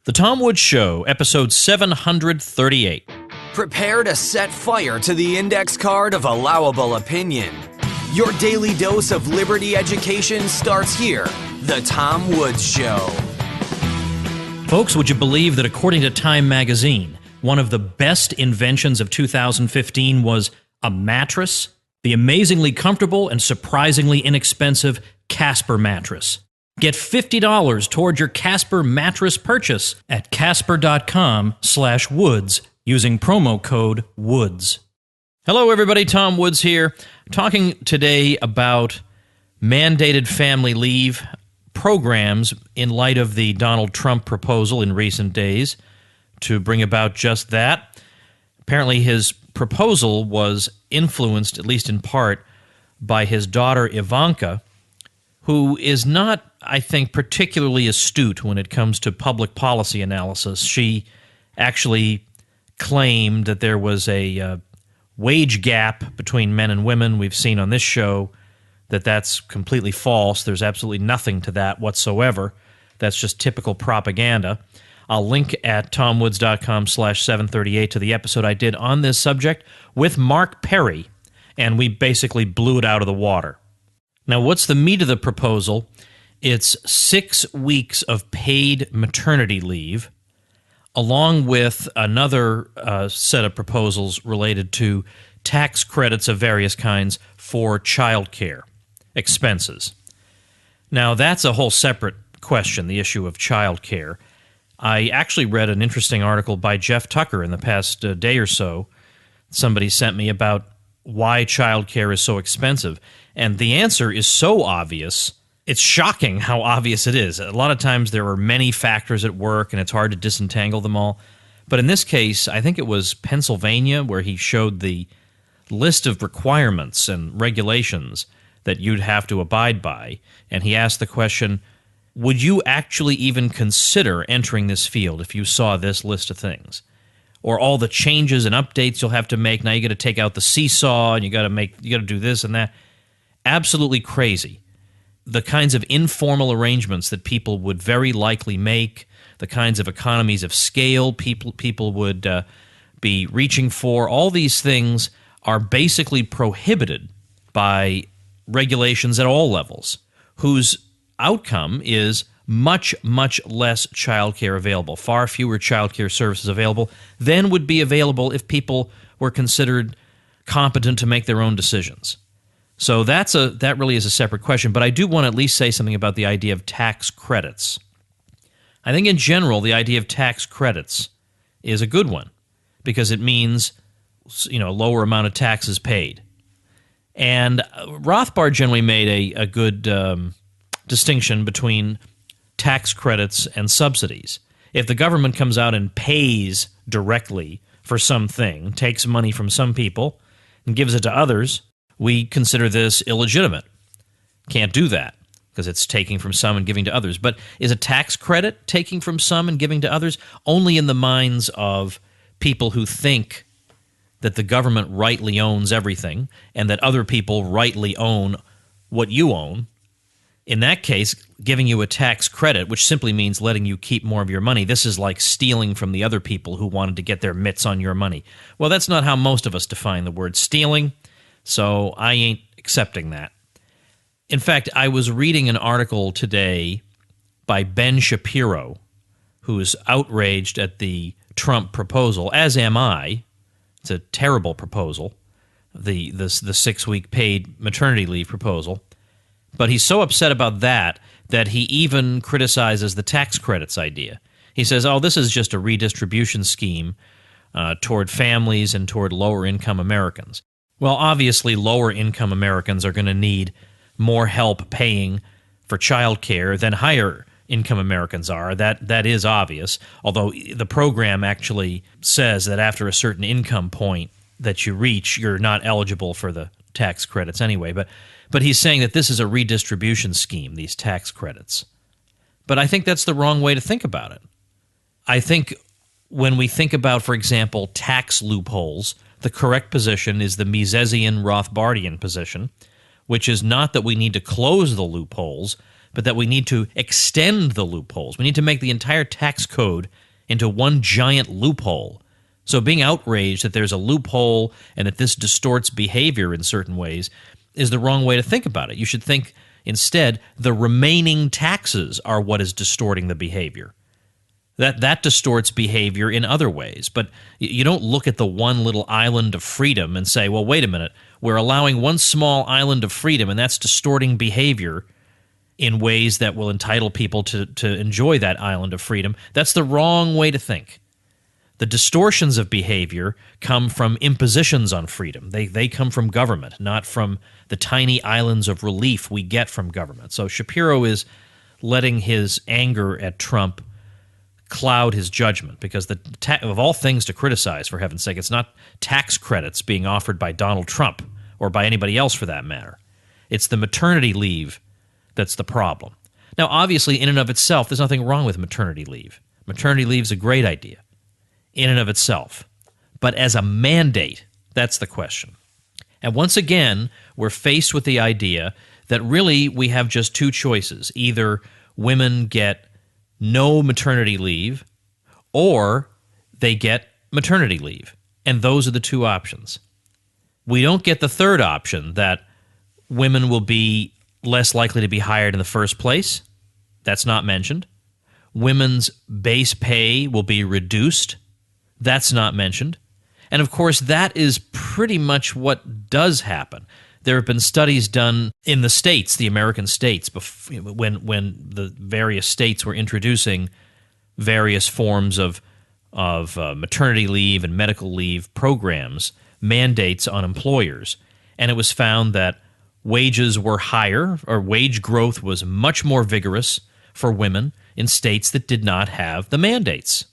The Tom Woods Show, episode 738. Prepare to set fire to the index card of allowable opinion. Your daily dose of liberty education starts here. The Tom Woods Show. Folks, would you believe that according to Time magazine, one of the best inventions of 2015 was a mattress? The amazingly comfortable and surprisingly inexpensive Casper mattress. Get $50 toward your Casper mattress purchase at casper.com/woods using promo code WOODS. Hello everybody, Tom Woods here, talking today about mandated family leave programs in light of the Donald Trump proposal in recent days to bring about just that. Apparently his proposal was influenced, at least in part, by his daughter Ivanka, who is not, I think, particularly astute when it comes to public policy analysis. She actually claimed that there was a wage gap between men and women. We've seen on this show that that's completely false. There's absolutely nothing to that whatsoever. That's just typical propaganda. I'll link at tomwoods.com/738 to the episode I did on this subject with Mark Perry, and we basically blew it out of the water. Now, what's the meat of the proposal? It's 6 weeks of paid maternity leave, along with another set of proposals related to tax credits of various kinds for child care expenses. Now, that's a whole separate question, the issue of child care. I actually read an interesting article by Jeff Tucker in the past day or so. Somebody sent me about why child care is so expensive. And the answer is so obvious, it's shocking how obvious it is. A lot of times there are many factors at work, and it's hard to disentangle them all. But in this case, I think it was Pennsylvania where he showed the list of requirements and regulations that you'd have to abide by. And he asked the question, would you actually even consider entering this field if you saw this list of things? Or all the changes and updates you'll have to make. Now you got to take out the seesaw, and you got to do this and that. Absolutely crazy. The kinds of informal arrangements that people would very likely make, the kinds of economies of scale people would be reaching for, all these things are basically prohibited by regulations at all levels, whose outcome is much, much less child care available, far fewer child care services available than would be available if people were considered competent to make their own decisions. So that really is a separate question, but I do want to at least say something about the idea of tax credits. I think in general, the idea of tax credits is a good one because it means, lower amount of taxes paid. And Rothbard generally made a good distinction between tax credits and subsidies. If the government comes out and pays directly for something, takes money from some people and gives it to others, we consider this illegitimate. Can't do that because it's taking from some and giving to others. But is a tax credit taking from some and giving to others? Only in the minds of people who think that the government rightly owns everything and that other people rightly own what you own. In that case, giving you a tax credit, which simply means letting you keep more of your money, this is like stealing from the other people who wanted to get their mitts on your money. Well, that's not how most of us define the word stealing, so I ain't accepting that. In fact, I was reading an article today by Ben Shapiro, who is outraged at the Trump proposal, as am I. It's a terrible proposal, the 6-week paid maternity leave proposal. But he's so upset about that he even criticizes the tax credits idea. He says, this is just a redistribution scheme toward families and toward lower-income Americans. Well, obviously, lower-income Americans are going to need more help paying for child care than higher-income Americans are. That is obvious, although the program actually says that after a certain income point that you reach, you're not eligible for the tax credits anyway. But he's saying that this is a redistribution scheme, these tax credits. But I think that's the wrong way to think about it. I think when we think about, for example, tax loopholes, the correct position is the Misesian Rothbardian position, which is not that we need to close the loopholes, but that we need to extend the loopholes. We need to make the entire tax code into one giant loophole. So being outraged that there's a loophole and that this distorts behavior in certain ways is the wrong way to think about it. You should think instead the remaining taxes are what is distorting the behavior. That distorts behavior in other ways. But you don't look at the one little island of freedom and say, well, wait a minute, we're allowing one small island of freedom and that's distorting behavior in ways that will entitle people to enjoy that island of freedom. That's the wrong way to think. The distortions of behavior come from impositions on freedom. They come from government, not from the tiny islands of relief we get from government. So Shapiro is letting his anger at Trump cloud his judgment, because of all things to criticize, for heaven's sake, it's not tax credits being offered by Donald Trump or by anybody else for that matter. It's the maternity leave that's the problem. Now, obviously, in and of itself, there's nothing wrong with maternity leave. Maternity leave is a great idea in and of itself. But as a mandate, that's the question. And once again, we're faced with the idea that really we have just two choices. Either women get no maternity leave, or they get maternity leave. And those are the two options. We don't get the third option, that women will be less likely to be hired in the first place. That's not mentioned. Women's base pay will be reduced. That's not mentioned. And of course, that is pretty much what does happen. There have been studies done in the states, the American states, when the various states were introducing various forms of maternity leave and medical leave programs, mandates on employers. And it was found that wages were higher, or wage growth was much more vigorous for women in states that did not have the mandates.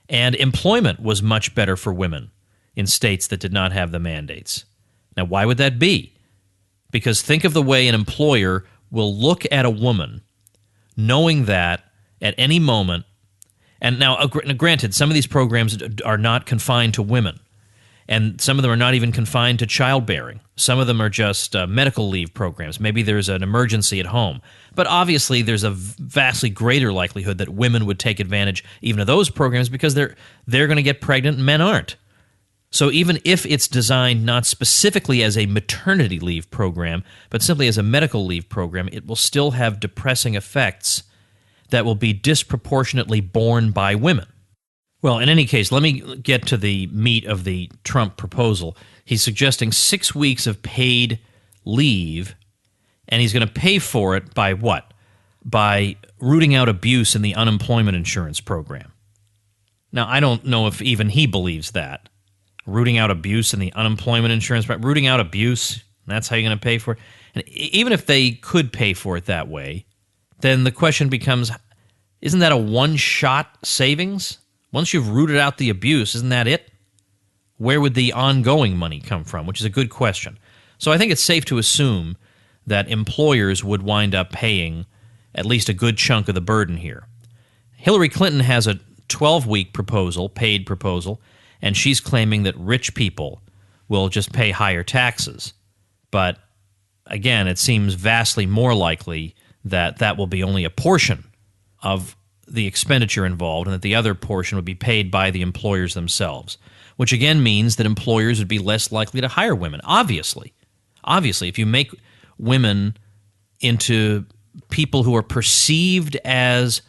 And employment was much better for women in states that did not have the mandates. Now, why would that be? Because think of the way an employer will look at a woman knowing that at any moment, and now granted, some of these programs are not confined to women, and some of them are not even confined to childbearing. Some of them are just medical leave programs. Maybe there's an emergency at home. But obviously there's a vastly greater likelihood that women would take advantage even of those programs because they're going to get pregnant and men aren't. So even if it's designed not specifically as a maternity leave program, but simply as a medical leave program, it will still have depressing effects that will be disproportionately borne by women. Well, in any case, let me get to the meat of the Trump proposal. He's suggesting 6 weeks of paid leave, and he's going to pay for it by what? By rooting out abuse in the unemployment insurance program. Now, I don't know if even he believes that. Rooting out abuse in the unemployment insurance program. Rooting out abuse, that's how you're going to pay for it? And even if they could pay for it that way, then the question becomes, isn't that a one-shot savings? Once you've rooted out the abuse, isn't that it? Where would the ongoing money come from? Which is a good question. So I think it's safe to assume that employers would wind up paying at least a good chunk of the burden here. Hillary Clinton has a 12-week proposal, paid proposal, and she's claiming that rich people will just pay higher taxes. But again, it seems vastly more likely that that will be only a portion of the expenditure involved, and that the other portion would be paid by the employers themselves, which again means that employers would be less likely to hire women. Obviously, if you make women into people who are perceived as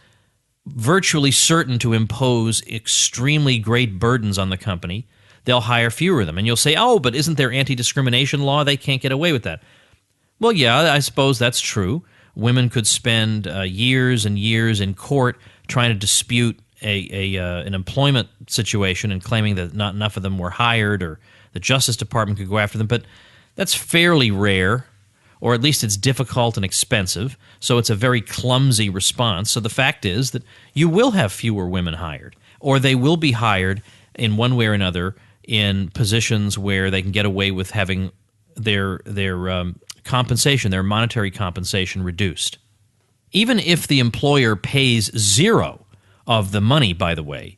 virtually certain to impose extremely great burdens on the company, they'll hire fewer of them. And you'll say, oh, but isn't there anti-discrimination law? They can't get away with that. Well, yeah, I suppose that's true. Women could spend years and years in court trying to dispute an employment situation and claiming that not enough of them were hired, or the Justice Department could go after them. But that's fairly rare, or at least it's difficult and expensive, so it's a very clumsy response. So the fact is that you will have fewer women hired, or they will be hired in one way or another in positions where they can get away with having their compensation, their monetary compensation, reduced. Even if the employer pays zero of the money, by the way,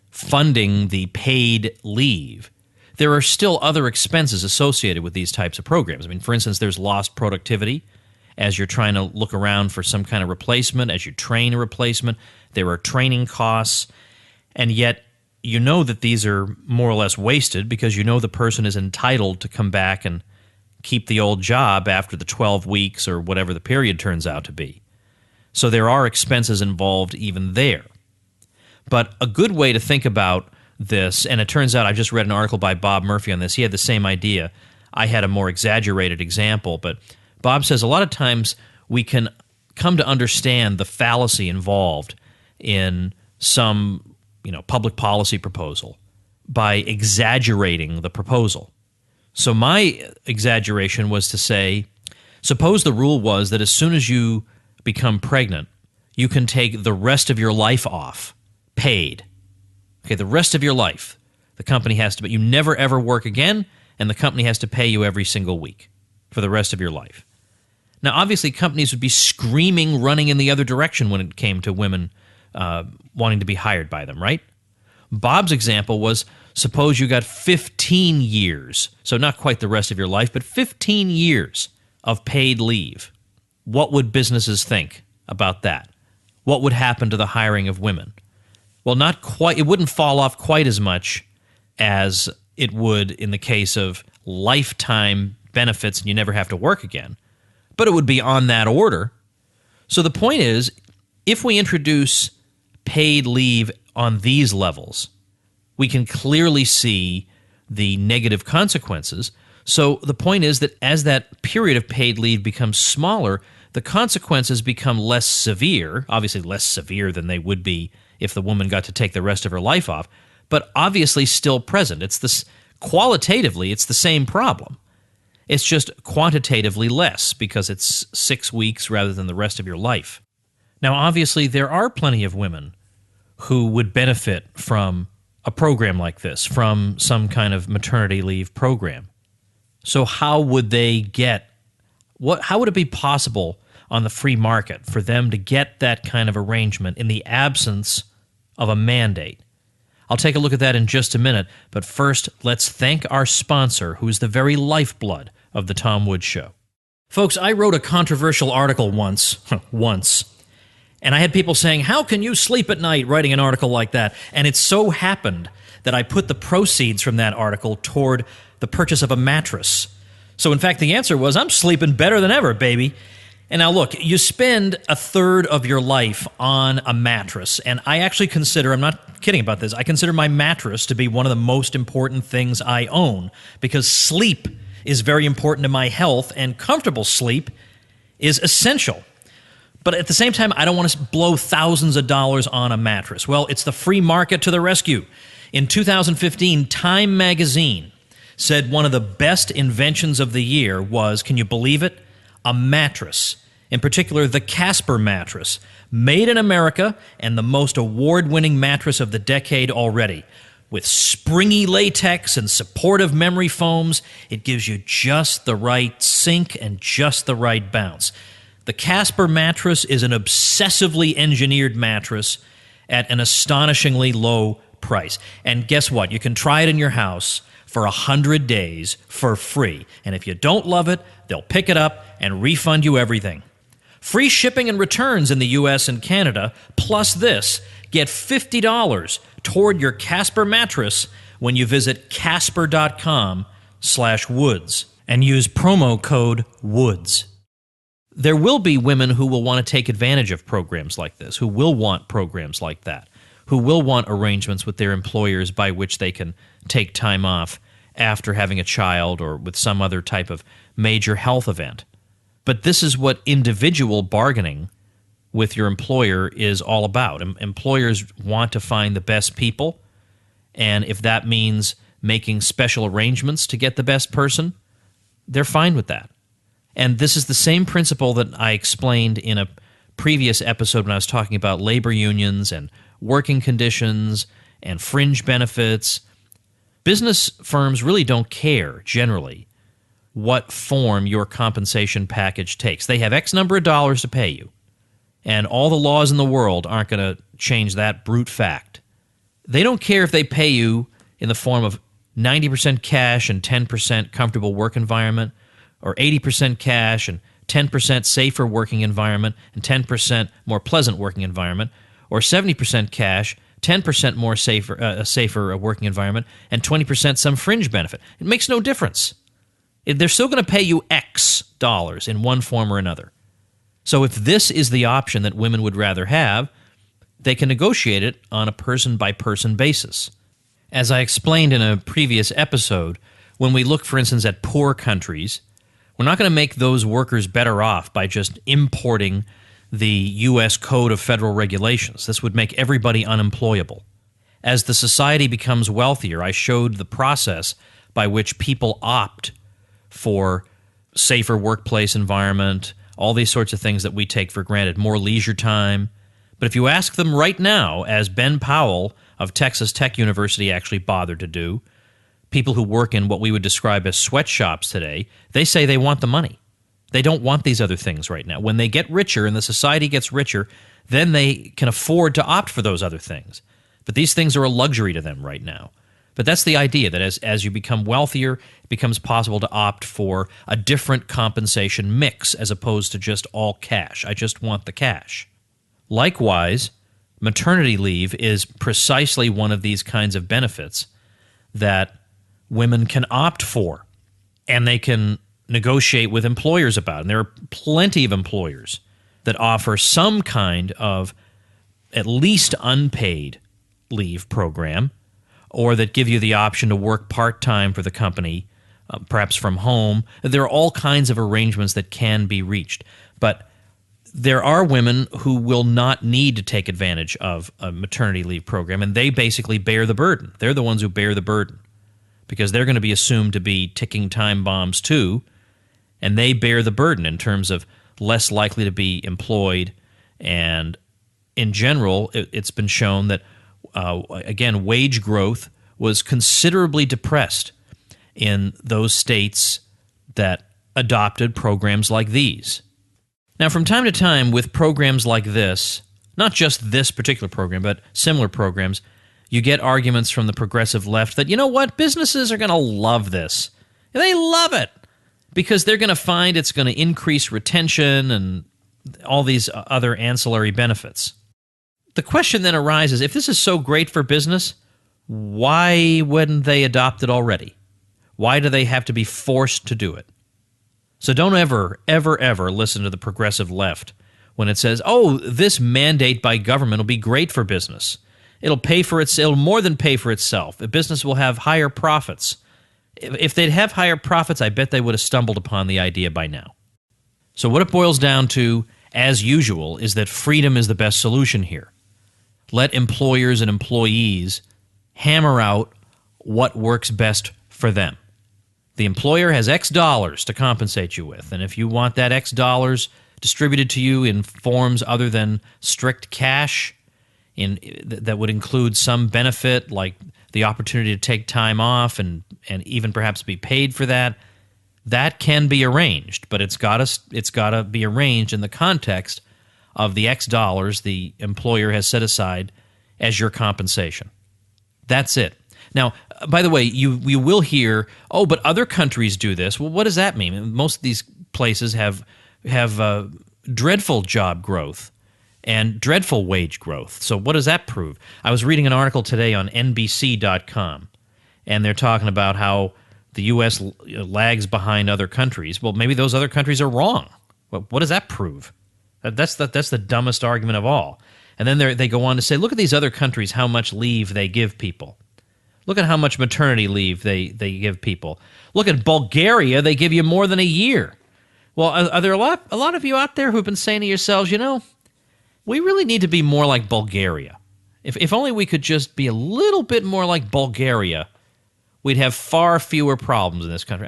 funding the paid leave, there are still other expenses associated with these types of programs. I mean, for instance, there's lost productivity as you're trying to look around for some kind of replacement, as you train a replacement. There are training costs, and yet you know that these are more or less wasted because you know the person is entitled to come back and keep the old job after the 12 weeks or whatever the period turns out to be. So there are expenses involved even there. But a good way to think about this, and it turns out I just read an article by Bob Murphy on this. He had the same idea. I had a more exaggerated example, but Bob says a lot of times we can come to understand the fallacy involved in some, public policy proposal by exaggerating the proposal. So my exaggeration was to say, suppose the rule was that as soon as you become pregnant, you can take the rest of your life off, paid. Okay, the rest of your life. The company has to, but you never ever work again, and the company has to pay you every single week for the rest of your life. Now, obviously, companies would be screaming, running in the other direction when it came to women wanting to be hired by them, right? Bob's example was, suppose you got 15 years, so not quite the rest of your life, but 15 years of paid leave. What would businesses think about that? What would happen to the hiring of women? Well, not quite. It wouldn't fall off quite as much as it would in the case of lifetime benefits and you never have to work again. But it would be on that order. So the point is, if we introduce paid leave on these levels, we can clearly see the negative consequences. So the point is that as that period of paid leave becomes smaller, the consequences become less severe, obviously less severe than they would be if the woman got to take the rest of her life off, but obviously still present. It's this qualitatively, it's the same problem. It's just quantitatively less because it's 6 weeks rather than the rest of your life. Now, obviously, there are plenty of women who would benefit from a program like this, from some kind of maternity leave program. So how would they get, how would it be possible on the free market for them to get that kind of arrangement in the absence of a mandate? I'll take a look at that in just a minute, but first, let's thank our sponsor, who is the very lifeblood of the Tom Woods Show. Folks, I wrote a controversial article once, and I had people saying, how can you sleep at night writing an article like that? And it so happened that I put the proceeds from that article toward the purchase of a mattress. So in fact, the answer was, I'm sleeping better than ever, baby. And now look, you spend a third of your life on a mattress, and I actually consider, I'm not kidding about this, I consider my mattress to be one of the most important things I own, because sleep is very important to my health, and comfortable sleep is essential. But at the same time, I don't want to blow thousands of dollars on a mattress. Well, it's the free market to the rescue. In 2015, Time magazine said one of the best inventions of the year was, can you believe it? A mattress. In particular, the Casper mattress, made in America and the most award-winning mattress of the decade already. With springy latex and supportive memory foams, it gives you just the right sink and just the right bounce. The Casper mattress is an obsessively engineered mattress at an astonishingly low price. And guess what? You can try it in your house for 100 days for free. And if you don't love it, they'll pick it up and refund you everything. Free shipping and returns in the U.S. and Canada, plus this. Get $50 toward your Casper mattress when you visit casper.com/woods and use promo code WOODS. There will be women who will want to take advantage of programs like this, who will want programs like that, who will want arrangements with their employers by which they can take time off after having a child or with some other type of major health event. But this is what individual bargaining with your employer is all about. Employers want to find the best people, and if that means making special arrangements to get the best person, they're fine with that. And this is the same principle that I explained in a previous episode when I was talking about labor unions and working conditions and fringe benefits. Business firms really don't care, generally, what form your compensation package takes. They have X number of dollars to pay you, and all the laws in the world aren't going to change that brute fact. They don't care if they pay you in the form of 90% cash and 10% comfortable work environment, or 80% cash and 10% safer working environment and 10% more pleasant working environment, or 70% cash, 10% more safer working environment, and 20% some fringe benefit. It makes no difference. They're still going to pay you X dollars in one form or another. So if this is the option that women would rather have, they can negotiate it on a person-by-person basis. As I explained in a previous episode, when we look, for instance, at poor countries, we're not going to make those workers better off by just importing the U.S. Code of Federal Regulations. This would make everybody unemployable. As the society becomes wealthier, I showed the process by which people opt for safer workplace environment, all these sorts of things that we take for granted, more leisure time. But if you ask them right now, as Ben Powell of Texas Tech University actually bothered to do, people who work in what we would describe as sweatshops today, they say they want the money. They don't want these other things right now. When they get richer and the society gets richer, then they can afford to opt for those other things. But these things are a luxury to them right now. But that's the idea, that as you become wealthier, it becomes possible to opt for a different compensation mix as opposed to just all cash. I just want the cash. Likewise, maternity leave is precisely one of these kinds of benefits that women can opt for, and they can negotiate with employers about. And there are plenty of employers that offer some kind of at least unpaid leave program, or that give you the option to work part-time for the company, perhaps from home. There are all kinds of arrangements that can be reached. But there are women who will not need to take advantage of a maternity leave program, and they basically bear the burden. They're the ones who bear the burden because they're going to be assumed to be ticking time bombs too, and they bear the burden in terms of less likely to be employed. And in general, it's been shown that again, wage growth was considerably depressed in those states that adopted programs like these. Now, from time to time, with programs like this, not just this particular program, but similar programs, you get arguments from the progressive left that, you know what, businesses are going to love this. They love it because they're going to find it's going to increase retention and all these other ancillary benefits. The question then arises, if this is so great for business, why wouldn't they adopt it already? Why do they have to be forced to do it? So don't ever, ever, ever listen to the progressive left when it says, oh, this mandate by government will be great for business. It'll more than pay for itself. A business will have higher profits. If they'd have higher profits, I bet they would have stumbled upon the idea by now. So what it boils down to, as usual, is that freedom is the best solution here. Let employers and employees hammer out what works best for them. The employer has X dollars to compensate you with, and if you want that X dollars distributed to you in forms other than strict cash, that would include some benefit like the opportunity to take time off and even perhaps be paid for that, that can be arranged, but it's got to be arranged in the context of the X dollars the employer has set aside as your compensation. That's it. Now, by the way, you will hear, oh, but other countries do this. Well, what does that mean? Most of these places have dreadful job growth and dreadful wage growth. So what does that prove? I was reading an article today on NBC.com, and they're talking about how the U.S. lags behind other countries. Well, maybe those other countries are wrong. Well, what does that prove? That's the dumbest argument of all. And then they go on to say, look at these other countries, how much leave they give people. Look at how much maternity leave they give people. Look at Bulgaria, they give you more than a year. Well, are there a lot of you out there who've been saying to yourselves, you know, we really need to be more like Bulgaria. If only we could just be a little bit more like Bulgaria, we'd have far fewer problems in this country.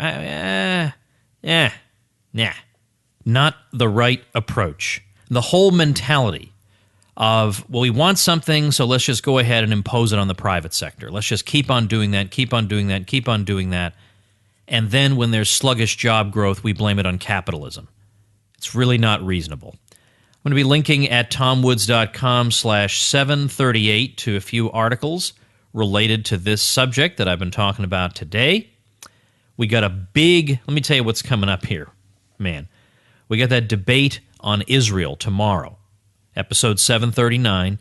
Not the right approach. The whole mentality of, well, we want something, so let's just go ahead and impose it on the private sector. Let's just keep on doing that, keep on doing that, keep on doing that. And then when there's sluggish job growth, we blame it on capitalism. It's really not reasonable. I'm going to be linking at tomwoods.com/738 to a few articles related to this subject that I've been talking about today. We got a big, let me tell you what's coming up here, man. We got that debate on Israel tomorrow, episode 739,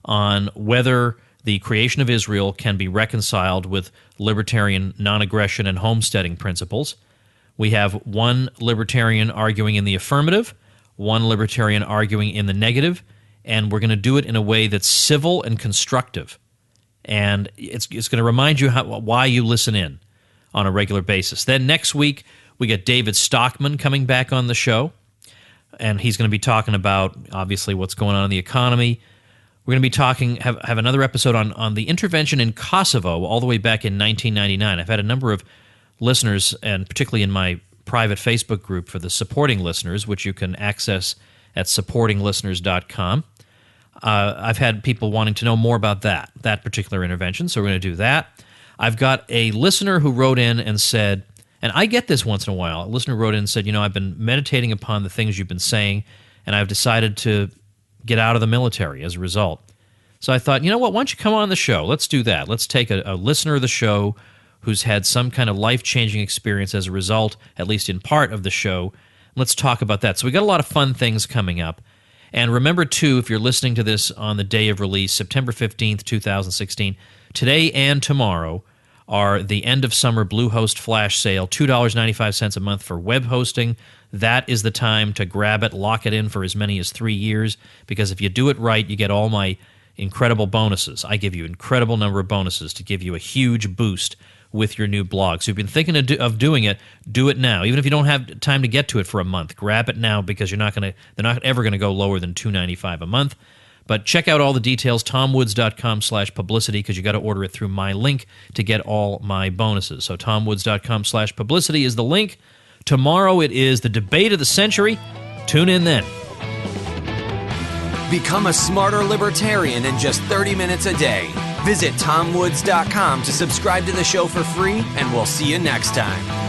on whether the creation of Israel can be reconciled with libertarian non-aggression and homesteading principles. We have one libertarian arguing in the affirmative, one libertarian arguing in the negative, and we're going to do it in a way that's civil and constructive. And it's going to remind you why you listen in on a regular basis. Then next week, we get David Stockman coming back on the show, and he's going to be talking about, obviously, what's going on in the economy. We're going to be talking, have another episode on the intervention in Kosovo all the way back in 1999. I've had a number of listeners, and particularly in my private Facebook group for the supporting listeners, which you can access at supportinglisteners.com. I've had people wanting to know more about that particular intervention, so we're going to do that. I've got a listener who wrote in and said, and I get this once in a while, a listener wrote in and said, I've been meditating upon the things you've been saying, and I've decided to get out of the military as a result. So I thought, you know what, why don't you come on the show? Let's do that. Let's take a listener of the show who's had some kind of life-changing experience as a result, at least in part of the show. Let's talk about that. So we got a lot of fun things coming up. And remember, too, if you're listening to this on the day of release, September 15th, 2016, today and tomorrow are the end-of-summer Bluehost flash sale, $2.95 a month for web hosting. That is the time to grab it, lock it in for as many as 3 years, because if you do it right, you get all my incredible bonuses. I give you an incredible number of bonuses to give you a huge boost with your new blog. So if you've been thinking of doing it, do it now. Even if you don't have time to get to it for a month, grab it now, because they're not ever going to go lower than $2.95 a month. But check out all the details, tomwoods.com/publicity, because you got to order it through my link to get all my bonuses. So tomwoods.com/publicity is the link. Tomorrow it is the debate of the century. Tune in then. Become a smarter libertarian in just 30 minutes a day. Visit tomwoods.com to subscribe to the show for free, and we'll see you next time.